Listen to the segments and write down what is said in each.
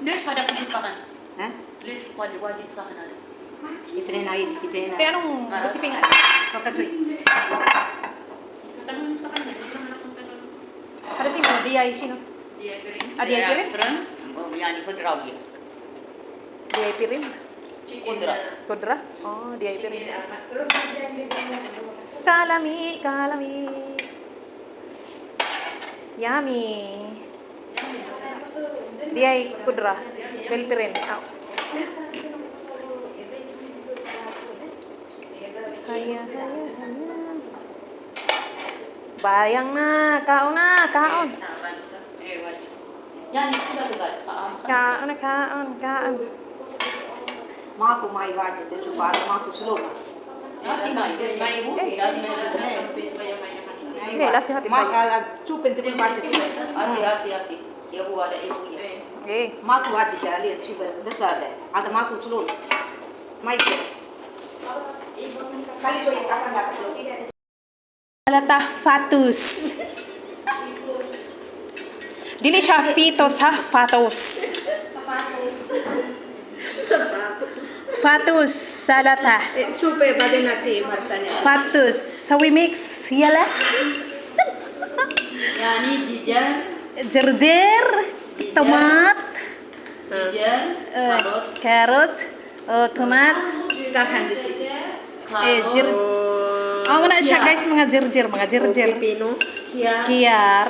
ليش هذا كله صحن؟ Ha? ليش واجد صحن هذا؟ Ito na yung ayos. Ito na. Kaya anong recipe nga? Pagkasoy. Tatanong mo sa kanya, hindi naman akong tatanong. Ada sih nggak dia sino? Dia piring. Dia piring? يعني خضراوية. Dia piring. خضرة. Kudra? Oh, dia piring. Kalami, kalami. Yummy. Dia kudra. Bel piring. Oh. Haya, haya, haya. Bayang na, kaon na, kaon. يعني كده بقى فاهم Kaon na, kaon, kaon. Maku mai wajib. Dia cuba ada maku selona. هاتي ماي ماي هو لازم Hindi, lasing hati Mak sa'yo. cupin tu pun wajib. هاتي يا ابو هذا ايه Eh, Maku wajib dah lihat cuba. Betul ada. Ada maku selona. Mai tu. Kali tu yang kapan dah tu? Salata fatus. Dili siya fitos ha, fatos. Fatus, salata. Cuba pada nanti martanya. Fatus. So we mix, yala. يعني جيجر Jerjer, tomat, جيجر carrot, tomat, Tahan di sini. jir. Oh, na siya guys, mga jerjer, mga jerjer. Pino. Kiar,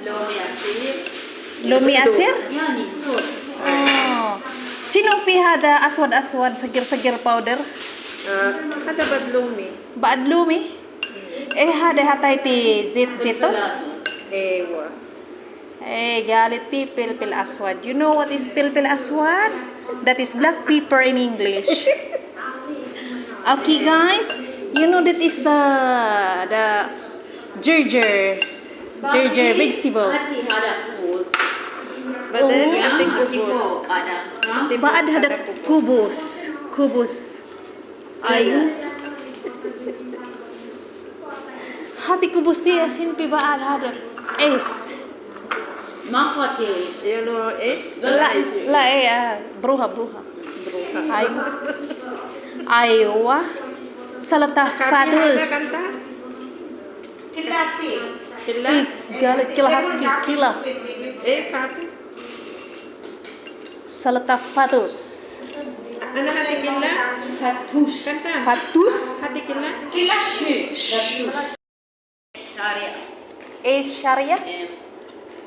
لومي عصير lumi asir. يعني صوص Oh. Sino pihada aswad-aswad sagir-sagir powder? Ada badlumi. Baad lumi? Eh hada hatay ti zit-zito? Ewa. Eh galit pi pilpil aswad. You know what is pilpil aswad? That is black pepper in English. Okay guys, you know that is the ginger vegetables. هذا خبز Badan Oh. ating فوق kubos. هذا Baad hada kubus. Ayo. Hati kubus ti asin pi baad hada es. ما فاتي You know es? La bruha. Ayo. Aywa. Salata fatus. Kanta? Kilati. Ih, galit kilahati kila. Papi. Salata fatus. Ano hati kila? فتوش Kanta. Fatus. Hati kila? شارع Es sharia.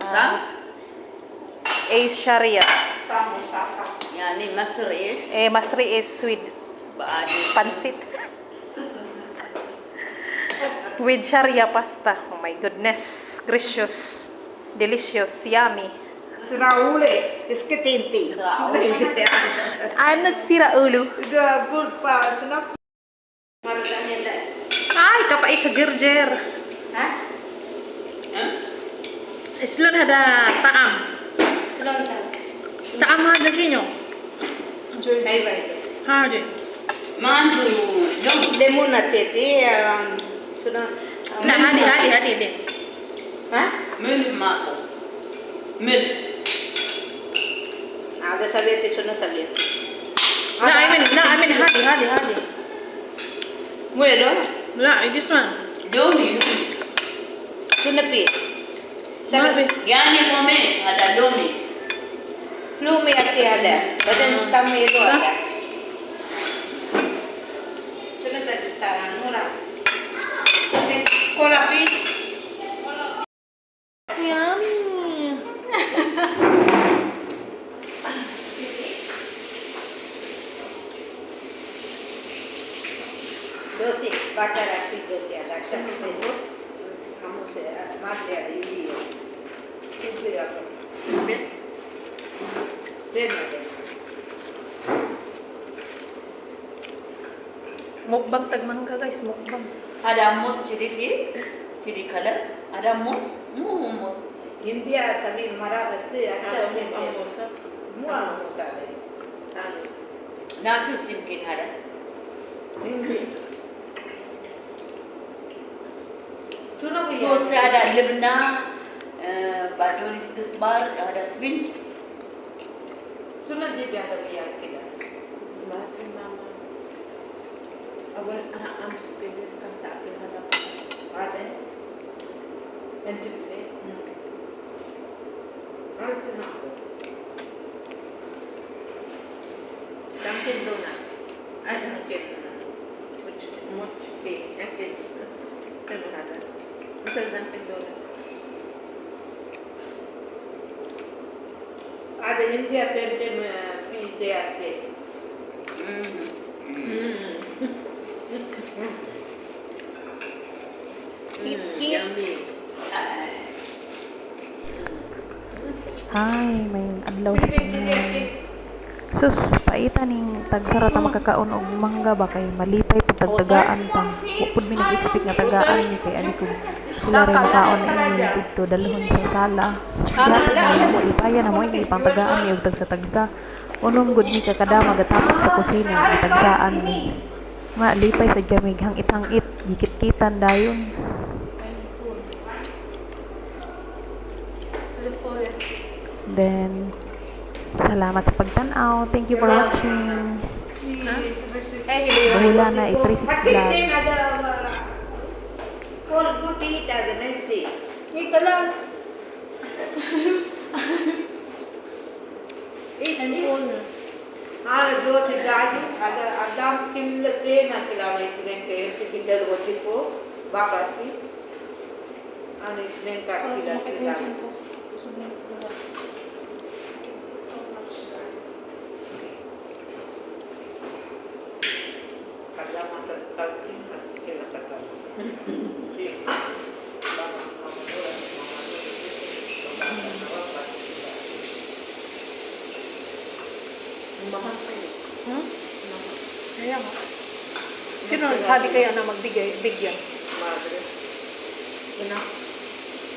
صح؟ Es sharia. يعني مصر ايش؟ Masri is sweet. بعد Pansit. With sharia pasta. Oh my goodness. Gracious. Delicious. Yummy. Siraule. Iske tinti. I'm not sira ulo. Udah good pa. Senap. Maratanya dah. Ay, kapait sa jerjer. Hah? Islon hada taam. Selontar. Taam hada sinyo. Naik baik. Hada. ما عنده لون Lemon nanti sudah. Na hadi din. Hah? ملح ماكو ملح Ada sabi itu sudah sabi. Na, I mean hadi. Muelo. La, this one. لومي Sudah pi. Sabi. يعني كمان هذا لومي Lumi arti ada. Badan tamu itu ada. Sudah sabi tangan murah. Kola pi. Yummy. Dosi, baca rapi dosi ada. Terus kamu saya mati ada ini. Itu apa? Benar. Mukbang tagmangga guys, mukbang. هذا موز تشيلي فيه تشيلي كلر هذا موز مو موز India sabi marah betul. هذا Ada مو موز Mua muka ada. ناتشوس يمكن هذا Sudah punya. صوص هذا لبنة بادونس كزبار هذا سفنج Sunod din biya biya kita. Bakit mama? Awal am speaker kan tak kena dapat. Ada. Entity. Ano na ako? Dunkin Donut. Ay, Dunkin Donut. Much cake. Dunkin Donut. Saan mo nata? Masal Dunkin Donut. Ada hindi atin pizza ate. Kit. Yummy. Ay, may adlaw sa kanya. Sus, paita ning tagsara ta makakaon og mangga ba kay malipay pud tagtagaan ta. Wa pud mi nag-expect nga tagaan ni kay ani ko. Sila rin makaon ini dito dalhon sa sala. Mo ipaya na mo ini pang tagaan ni og tagsa-tagsa. Unom gud ni kakada magatapok sa kusina ang tagsaan ni. Nga lipay sa gamig hangit-hangit gikit-kitan dayon. Then, salamat sa pagtanaw. Thank you for watching. boholan836vlog. Ada whole good eat the next day. Nicholas. दो से जागी ada adam skill train atila mai train ke skill होती को वापस की आणि ट्रेन का किला kada mata kalkin kila kata mahal kayo. Kaya nga. Sino sabi kaya na bigyan? Madre. Ina.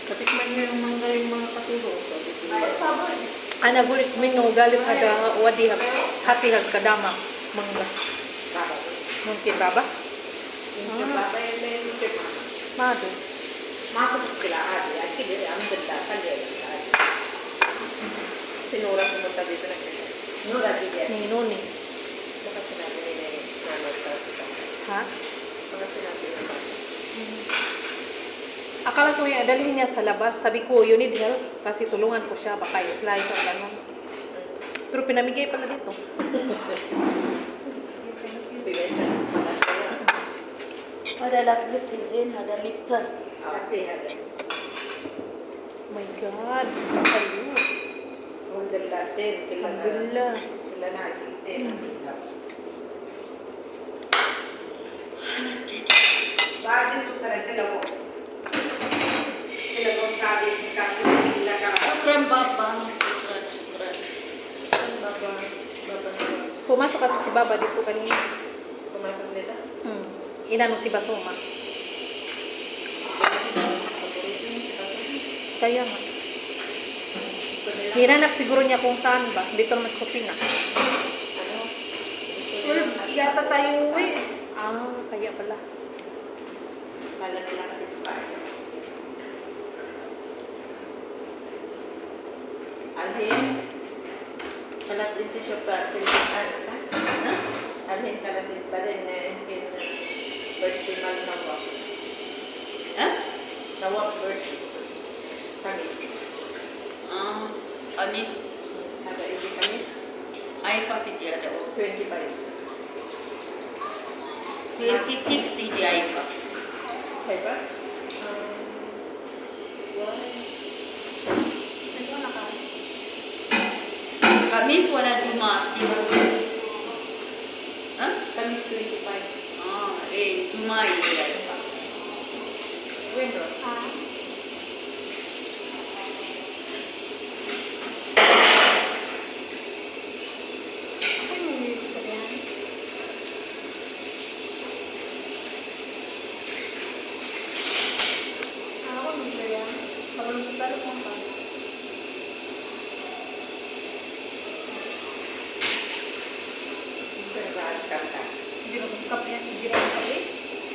Katikman niyo yung mga katuro. Ana bulit minno galit ada wadi hati kadama mangga. Mungkin baba? Yung baba yan yung kema. Mado. Mako sila adi. Actually, ang ganda kali. Sinura pumunta dito na kaya. Nura dito yan. Ni noni. Baka sinabi nila yung nanod sa kita. Ha? Baka sinabi nila. Akala ko yung adalhin niya sa labas. Sabi ko, you need help. Kasi tulungan ko siya. Baka i-slice o gano'n. Pero pinamigay pala dito. Bigay sa malasaya. Ada lakit izin, ada lipton. Ate, ate. Oh my God. Ayun. Alhamdulillah, sen. Alhamdulillah. Sila na, sen. Bakit ito ka rin kalago? Kalago sabi, sila ka. Shukran Baba. Shukran. Baba. Pumasok kasi si Baba dito kanina. Pumasok nila? Inanong si Basuma. Kaya nga. Hinanap siguro niya kung saan ba. Dito naman sa kusina. Ano? Yata tayo uwi. Kaya pala. Kala nila kasi kumain. Alhin, alas 20 siya pa, Pilipinas, ha? Alhin, alas 20 pa rin na yung birthday man na wap. Ha? Na wap birthday. Kamis. Kamis. Ada ini kamis? Ay pakiti ada 25. 26 si ay pa. Hay ba? Kamis wala Jumasis. Ha? Kamis 25. Jumay ay pa. Bueno.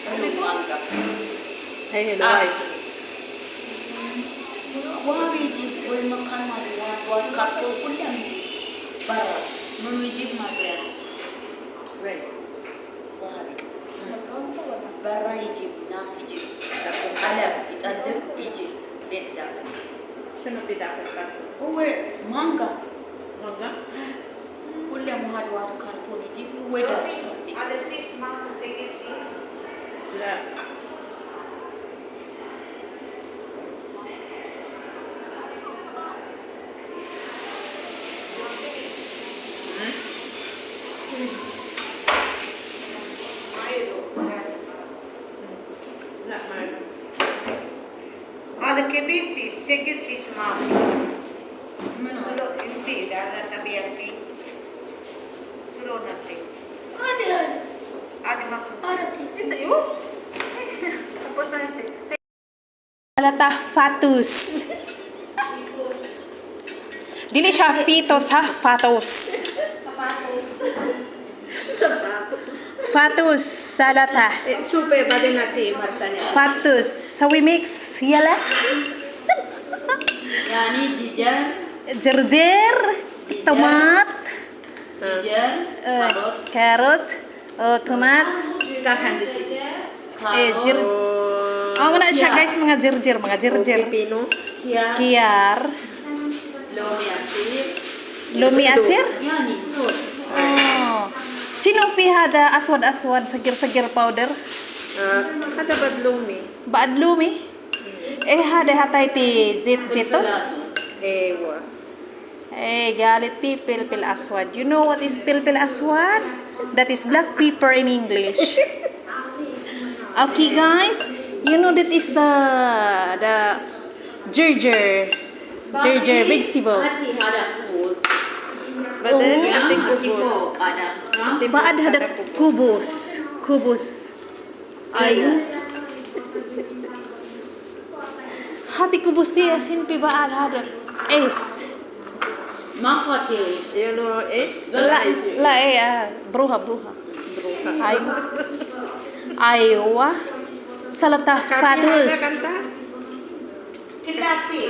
Ano anggap? Hey, hello. Hi. Wah biji, boleh makan mari. Wah kapur pun yang biji. Bara. Menuju materi. When? Bahari. Bara hijib, nasi hijib. Alam, italem hijib. Beda. Sino pidapat ka? Uwe, mangga. Mangga? Kuliah mahadwar karton hijib. Uwe dah. Ada 6 months sige. La. ಅದಕ್ಕೆ ಬಿಸಿ ಸೆಗಿಸಿ ಮಾವು ಸುಲೋ ಇಂತಿ ದಾದ ತಬಿಯಂತಿ ಸುಲೋ ನತ್ತೆ Ada. ಆದಿ ಮಕ್ಕು Ada kisah. Isa yun? Tapos na si Salata fatus. Dili siya fetus ha, fatus. Fatus, salata. Chupe ba din natin matanya? Fatus. So we mix yala, Yani jijar, jerjer, tomat, jijar, carrot, tomat, Tahan di sini. jir. Oh, mana siya guys, mga jerjer, mga jerjer. Pipino. Kiar, lomi asir, lumi asir. yani sos. Oh. Sino pihada aswad-aswad sagir-sagir powder? Kada badlumi. Baad lumi? Hada hatay ti zit-ziton? Ewa. Galit pi pilpil aswad. You know what is pilpil aswad? That is black pepper in English. Okay guys, you know that is the gerger vegetables. Hati ada kubus. Badan Oh. ating Hati kubos. po kada. Baad hada kubus. Ay. Hati kubus ti asin pi baad hada. Makati. You know is? Bruha. Ay. Aywa. Salata fatus. Kanta? Kilati.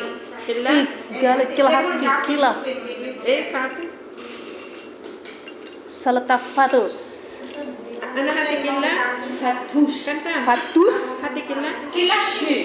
Kila? Galit kila. Kapi? Salata fatus. Ano hati kila? Fatus. Kanta? Fatus. Hati kila? Kilashi.